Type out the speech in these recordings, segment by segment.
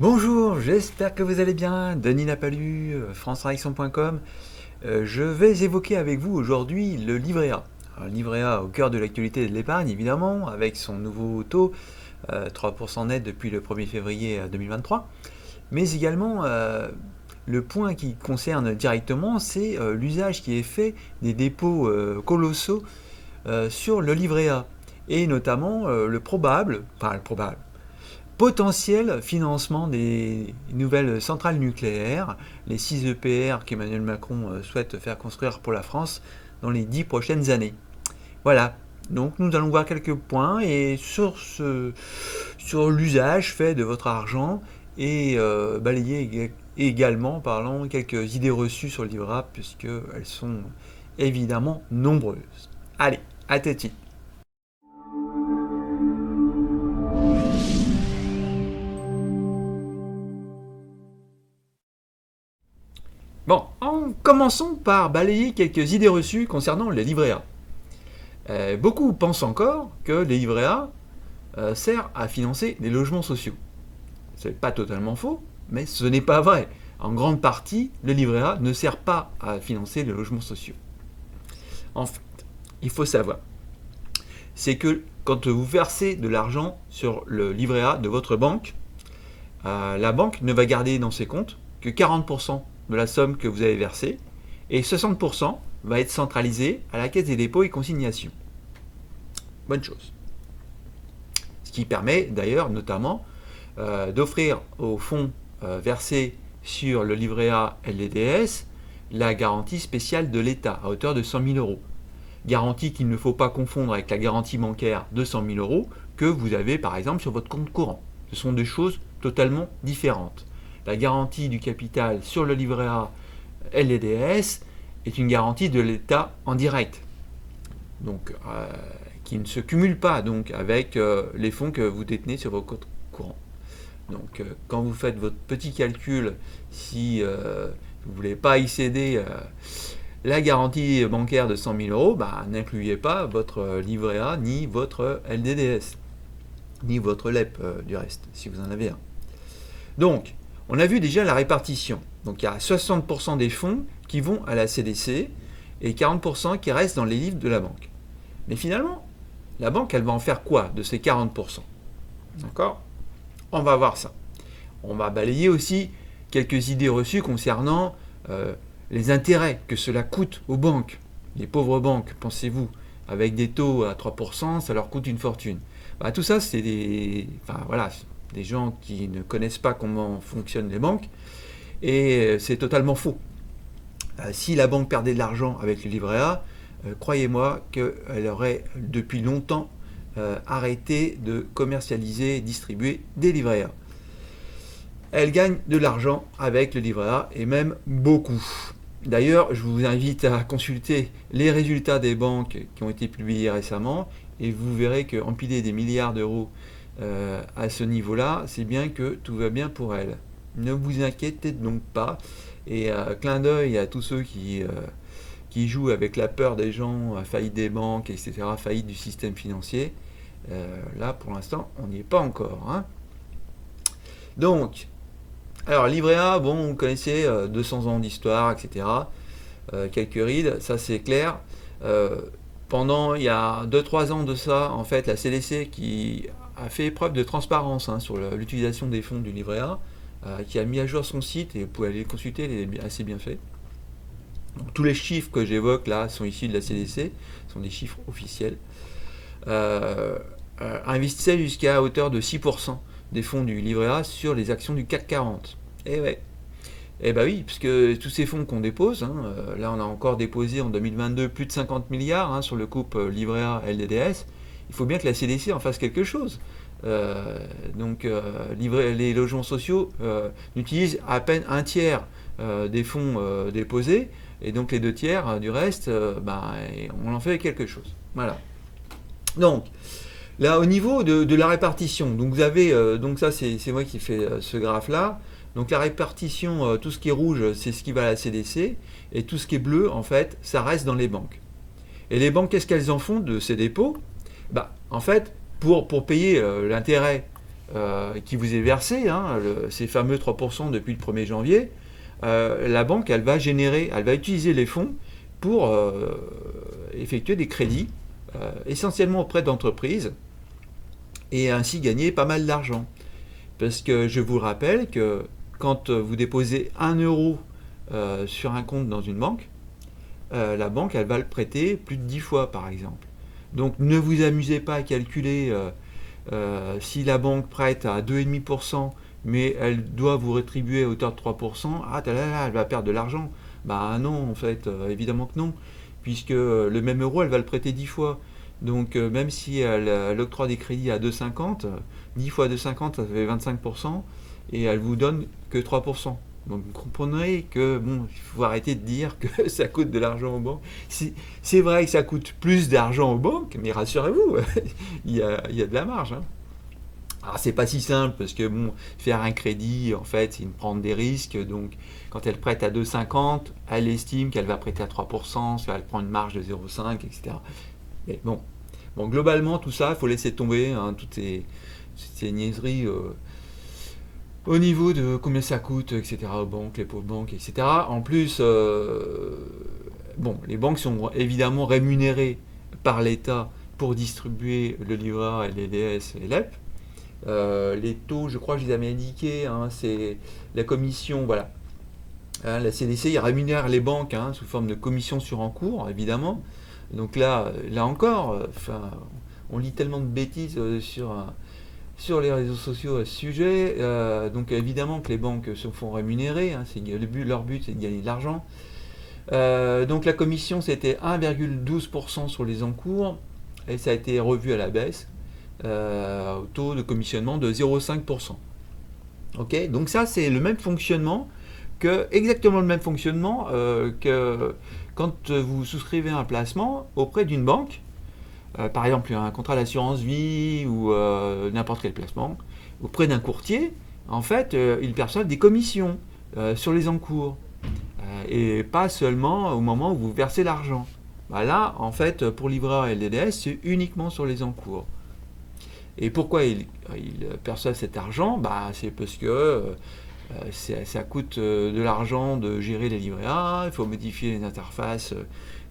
Bonjour, j'espère que vous allez bien. Denis Lapalu, franceraction.com. Je vais évoquer avec vous aujourd'hui le livret A. Alors, le livret A au cœur de l'actualité de l'épargne, évidemment, avec son nouveau taux, 3% net depuis le 1er février 2023. Mais également, le point qui concerne directement, c'est l'usage qui est fait des dépôts colossaux sur le livret A. Et notamment le probable, potentiel financement des nouvelles centrales nucléaires, les 6 EPR qu'Emmanuel Macron souhaite faire construire pour la France dans les 10 prochaines années. Voilà, donc nous allons voir quelques points et sur l'usage fait de votre argent et balayer également parlant quelques idées reçues sur le livret A puisqu'elles sont évidemment nombreuses. Allez, à tout de suite. Bon, commençons par balayer quelques idées reçues concernant les livrets A. Beaucoup pensent encore que les livrets A servent à financer les logements sociaux. Ce n'est pas totalement faux, mais ce n'est pas vrai. En grande partie, le livret A ne sert pas à financer les logements sociaux. En fait, il faut savoir, c'est que quand vous versez de l'argent sur le livret A de votre banque, la banque ne va garder dans ses comptes que 40% de la somme que vous avez versée et 60% va être centralisé à la Caisse des dépôts et consignations. Bonne chose. Ce qui permet d'ailleurs notamment d'offrir aux fonds versés sur le livret A LDDS la garantie spéciale de l'État à hauteur de 100 000 euros. Garantie qu'il ne faut pas confondre avec la garantie bancaire de 100 000 euros que vous avez par exemple sur votre compte courant. Ce sont deux choses totalement différentes. La garantie du capital sur le livret A LDDS est une garantie de l'État en direct, donc qui ne se cumule pas donc avec les fonds que vous détenez sur vos comptes courants. Donc quand vous faites votre petit calcul, si vous ne voulez pas y céder la garantie bancaire de 100 000 euros, n'incluez pas votre livret A ni votre LDDS, ni votre LEP du reste, si vous en avez un. Donc, on a vu déjà la répartition. Donc il y a 60% des fonds qui vont à la CDC et 40% qui restent dans les livres de la banque. Mais finalement, la banque, elle va en faire quoi de ces 40%? D'accord? On va voir ça. On va balayer aussi quelques idées reçues concernant les intérêts que cela coûte aux banques. Les pauvres banques, pensez-vous, avec des taux à 3%, ça leur coûte une fortune. Tout ça, c'est des gens qui ne connaissent pas comment fonctionnent les banques, et c'est totalement faux. Si la banque perdait de l'argent avec le livret A, croyez-moi qu'elle aurait depuis longtemps arrêté de commercialiser et distribuer des livrets A. Elle gagne de l'argent avec le livret A, et même beaucoup. D'ailleurs, je vous invite à consulter les résultats des banques qui ont été publiés récemment, et vous verrez qu'empiler des milliards d'euros à ce niveau-là, c'est bien que tout va bien pour elles. Ne vous inquiétez donc pas, et clin d'œil à tous ceux qui jouent avec la peur des gens, à faillite des banques, etc., faillite du système financier. Là, pour l'instant, on n'y est pas encore. Hein. Donc, alors, livret A, bon, vous connaissez 200 ans d'histoire, etc. Quelques rides, ça c'est clair. Pendant, il y a 2-3 ans de ça, en fait, la CDC qui a fait preuve de transparence sur l'utilisation des fonds du livret A, qui a mis à jour son site, et vous pouvez aller le consulter, il est assez bien fait. Donc, tous les chiffres que j'évoque là sont issus de la CDC, sont des chiffres officiels. Investissait jusqu'à hauteur de 6% des fonds du livret A sur les actions du CAC 40. Et ouais. Eh bien oui, puisque tous ces fonds qu'on dépose, là on a encore déposé en 2022 plus de 50 milliards sur le couple livret A LDDS, il faut bien que la CDC en fasse quelque chose. Donc les logements sociaux n'utilisent à peine un tiers des fonds déposés, et donc les 2 tiers du reste, on en fait quelque chose. Voilà. Donc, là, au niveau de la répartition, donc vous avez, donc ça c'est moi qui fais ce graphe-là. Donc la répartition, tout ce qui est rouge, c'est ce qui va à la CDC, et tout ce qui est bleu, en fait, ça reste dans les banques. Et les banques, qu'est-ce qu'elles en font de ces dépôts? En fait, pour payer l'intérêt qui vous est versé, hein, ces fameux 3% depuis le 1er janvier, la banque, elle va utiliser les fonds pour effectuer des crédits, essentiellement auprès d'entreprises, et ainsi gagner pas mal d'argent. Parce que je vous rappelle que quand vous déposez 1 euro sur un compte dans une banque, la banque, elle va le prêter plus de 10 fois, par exemple. Donc ne vous amusez pas à calculer si la banque prête à 2,5%, mais elle doit vous rétribuer à hauteur de 3%, elle va perdre de l'argent. Bah non, en fait, évidemment que non, puisque le même euro, elle va le prêter 10 fois. Donc même si elle octroie des crédits à 2,50, 10 fois 2,50, ça fait 25%, et elle vous donne que 3%. Donc vous comprendrez que bon, il faut arrêter de dire que ça coûte de l'argent aux banques. C'est vrai que ça coûte plus d'argent aux banques, mais rassurez-vous, il y a de la marge. Hein. Alors c'est pas si simple parce que bon, faire un crédit, en fait, c'est prendre des risques. Donc quand elle prête à 2,50, elle estime qu'elle va prêter à 3%, soit elle prend une marge de 0,5, etc. Mais bon, globalement tout ça, il faut laisser tomber hein, toutes ces niaiseries. Au niveau de combien ça coûte, etc., aux banques, les pauvres banques, etc. En plus, les banques sont évidemment rémunérées par l'État pour distribuer le livret A, les LDS et l'EP. Les taux, je crois que je les avais indiqués, hein, c'est la commission, voilà. Hein, la CDC, il rémunère les banques hein, sous forme de commission sur encours, évidemment. Donc là encore, on lit tellement de bêtises sur les réseaux sociaux à ce sujet. Donc évidemment que les banques se font rémunérer, hein, leur but c'est de gagner de l'argent. Donc la commission c'était 1,12% sur les encours et ça a été revu à la baisse au taux de commissionnement de 0,5%. Ok, donc ça c'est le même fonctionnement exactement le même fonctionnement que quand vous souscrivez un placement auprès d'une banque. Par exemple un contrat d'assurance vie ou n'importe quel placement, auprès d'un courtier, en fait, ils perçoivent des commissions sur les encours, et pas seulement au moment où vous versez l'argent. Bah là, en fait, pour livret A et LDDS, c'est uniquement sur les encours. Et pourquoi ils perçoivent cet argent c'est parce que ça coûte de l'argent de gérer les livrets A, il faut modifier les interfaces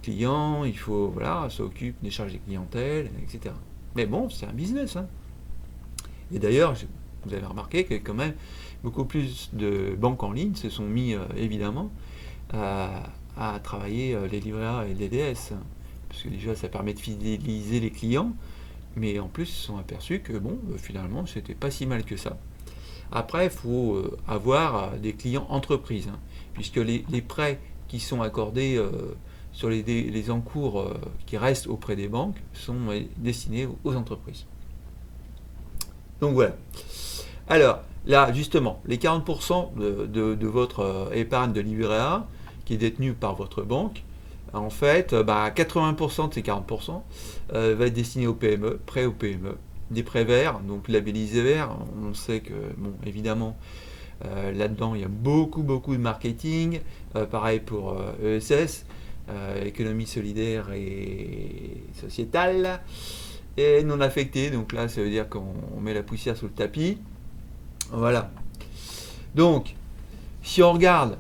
clients, il faut, ça occupe des charges des clientèles, etc. Mais bon, c'est un business. Hein. Et d'ailleurs, vous avez remarqué que quand même beaucoup plus de banques en ligne se sont mis évidemment à travailler les livrets A et les DDS. Parce que déjà, ça permet de fidéliser les clients, mais en plus, ils se sont aperçus que finalement, c'était pas si mal que ça. Après, il faut avoir des clients entreprises, hein, puisque les prêts qui sont accordés sur les encours qui restent auprès des banques sont destinés aux entreprises. Donc voilà. Alors, là, justement, les 40% de votre épargne de livret A qui est détenue par votre banque, en fait, 80% de ces 40% va être destiné aux PME, prêts aux PME. Des prêts verts, donc labellisés verts, on sait que, évidemment, là-dedans, il y a beaucoup de marketing. Pareil pour ESS, économie solidaire et sociétale. Et non affecté, donc là, ça veut dire qu'on met la poussière sous le tapis. Voilà. Donc, si on regarde,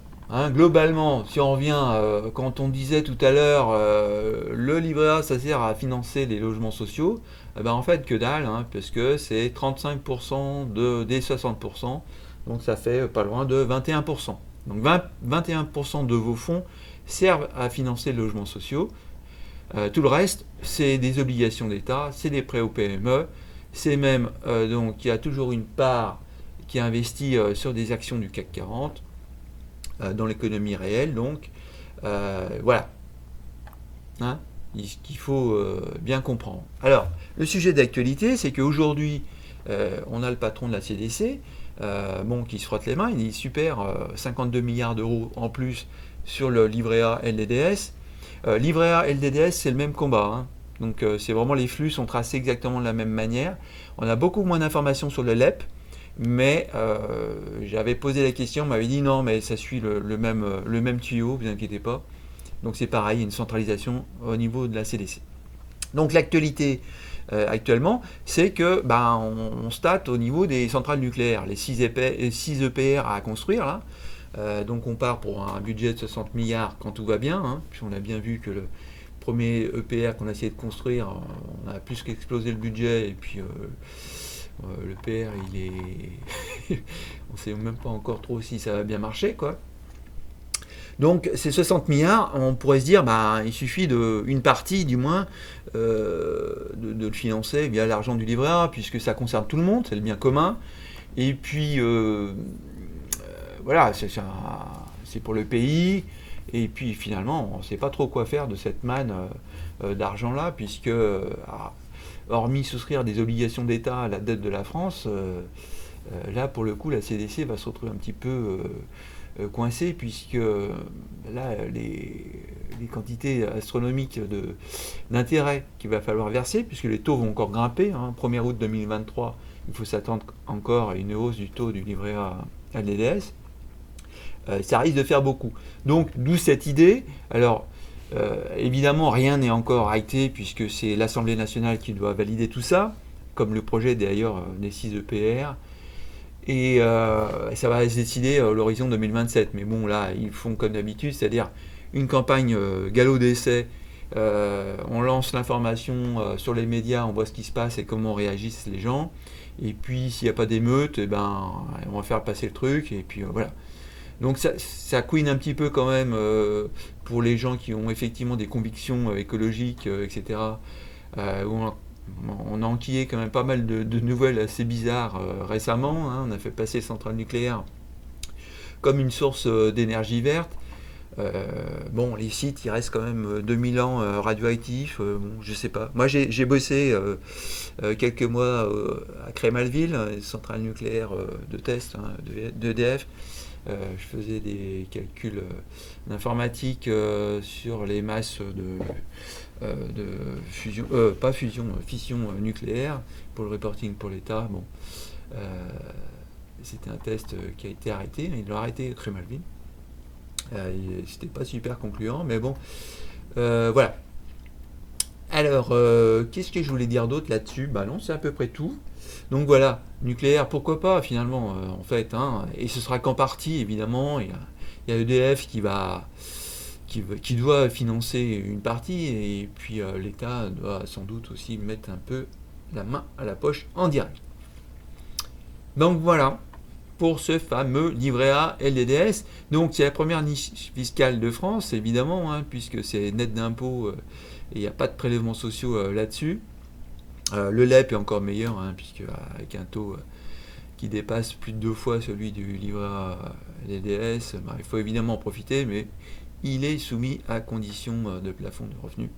globalement, si on revient, quand on disait tout à l'heure, le livret A, ça sert à financer les logements sociaux, en fait, que dalle, parce que c'est 35% des 60%, donc ça fait pas loin de 21%. Donc 21% de vos fonds servent à financer les logements sociaux. Tout le reste, c'est des obligations d'État, c'est des prêts aux PME, c'est même, donc il y a toujours une part qui est investie sur des actions du CAC 40, dans l'économie réelle, donc voilà. Qu'il faut bien comprendre. Alors, le sujet d'actualité, c'est qu'aujourd'hui, on a le patron de la CDC, qui se frotte les mains, il dit super, 52 milliards d'euros en plus sur le livret A LDDS. Livret A LDDS, c'est le même combat. Donc, c'est vraiment les flux sont tracés exactement de la même manière. On a beaucoup moins d'informations sur le LEP, mais j'avais posé la question, on m'avait dit non, mais ça suit le même tuyau, vous inquiétez pas. Donc c'est pareil, une centralisation au niveau de la CDC. Donc l'actualité, actuellement, c'est que on state au niveau des centrales nucléaires, les 6 EPR à construire là. Donc on part pour un budget de 60 milliards quand tout va bien, hein, puis on a bien vu que le premier EPR qu'on a essayé de construire, on a plus qu'explosé le budget, et puis le PR il est... on sait même pas encore trop si ça va bien marcher, quoi. Donc ces 60 milliards, on pourrait se dire, il suffit une partie du moins de le financer via l'argent du livret A, puisque ça concerne tout le monde, c'est le bien commun. Et puis voilà, c'est pour le pays. Et puis finalement, on ne sait pas trop quoi faire de cette manne d'argent-là, puisque hormis souscrire des obligations d'État à la dette de la France, là pour le coup la CDC va se retrouver un petit peu coincée, puisque là les quantités astronomiques d'intérêt qu'il va falloir verser, puisque les taux vont encore grimper, hein, 1er août 2023, il faut s'attendre encore à une hausse du taux du livret A LDDS, ça risque de faire beaucoup. Donc d'où cette idée. Alors évidemment rien n'est encore acté, puisque c'est l'Assemblée nationale qui doit valider tout ça, comme le projet d'ailleurs des 6 EPR. Et ça va se décider à l'horizon 2027. Mais bon, là, ils font comme d'habitude, c'est-à-dire une campagne galop d'essai. On lance l'information sur les médias, on voit ce qui se passe et comment réagissent les gens. Et puis, s'il n'y a pas d'émeute, on va faire passer le truc. Et puis, voilà. Donc, ça couine un petit peu quand même pour les gens qui ont effectivement des convictions écologiques, etc. On a enquillé quand même pas mal de nouvelles assez bizarres récemment, hein. On a fait passer les centrales nucléaires comme une source d'énergie verte. Les sites, ils restent quand même 2000 ans radioactifs. Je sais pas. Moi, j'ai bossé quelques mois à Crémalville, les centrales nucléaires de test, hein, d'EDF. Je faisais des calculs d'informatique sur les masses de fusion, pas fusion, fission nucléaire pour le reporting pour l'État. Bon, c'était un test qui a été arrêté. Ils l'ont arrêté à Crémalville. C'était pas super concluant, mais bon, voilà. Alors, qu'est-ce que je voulais dire d'autre là-dessus? Non, c'est à peu près tout. Donc voilà, nucléaire, pourquoi pas finalement, en fait, hein, et ce sera qu'en partie, évidemment. Il y a EDF qui doit financer une partie, et puis l'État doit sans doute aussi mettre un peu la main à la poche en direct. Donc voilà, pour ce fameux livret A LDDS. Donc c'est la première niche fiscale de France, évidemment, hein, puisque c'est net d'impôts et il n'y a pas de prélèvements sociaux là-dessus. Le LEP est encore meilleur, hein, puisque avec un taux qui dépasse plus de 2 fois celui du livret A LDDS, il faut évidemment en profiter, mais il est soumis à condition de plafond de revenus.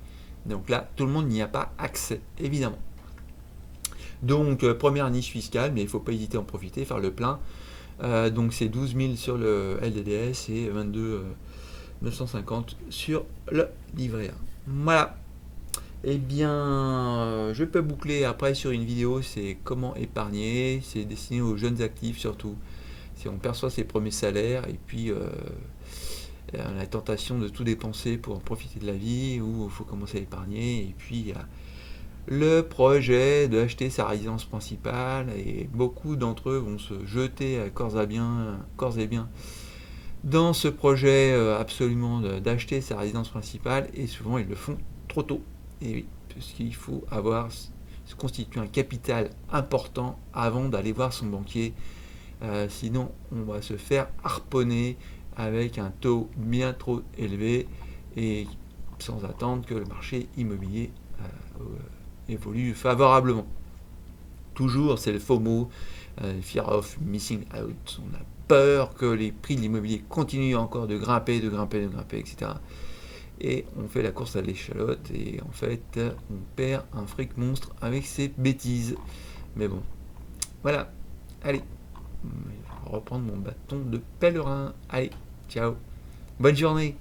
Donc là, tout le monde n'y a pas accès, évidemment. Donc, première niche fiscale, mais il ne faut pas hésiter à en profiter, faire le plein. Donc c'est 12 000 sur le LDDS et 22 950 sur le livret A. Voilà. Eh bien, je peux boucler après sur une vidéo, c'est comment épargner, c'est destiné aux jeunes actifs surtout. Si on perçoit ses premiers salaires et puis on a la tentation de tout dépenser pour profiter de la vie, ou il faut commencer à épargner, et puis il y a le projet d'acheter sa résidence principale, et beaucoup d'entre eux vont se jeter à corps et biens dans ce projet absolument d'acheter sa résidence principale, et souvent ils le font trop tôt. Et oui, parce qu'il faut se constituer un capital important avant d'aller voir son banquier, sinon on va se faire harponner avec un taux bien trop élevé, et sans attendre que le marché immobilier évolue favorablement. Toujours, c'est le FOMO, Fear of Missing Out. On a peur que les prix de l'immobilier continuent encore de grimper, etc. Et on fait la course à l'échalote, et en fait, on perd un fric monstre avec ces bêtises. Mais bon, voilà. Allez, je vais reprendre mon bâton de pèlerin. Allez, ciao. Bonne journée.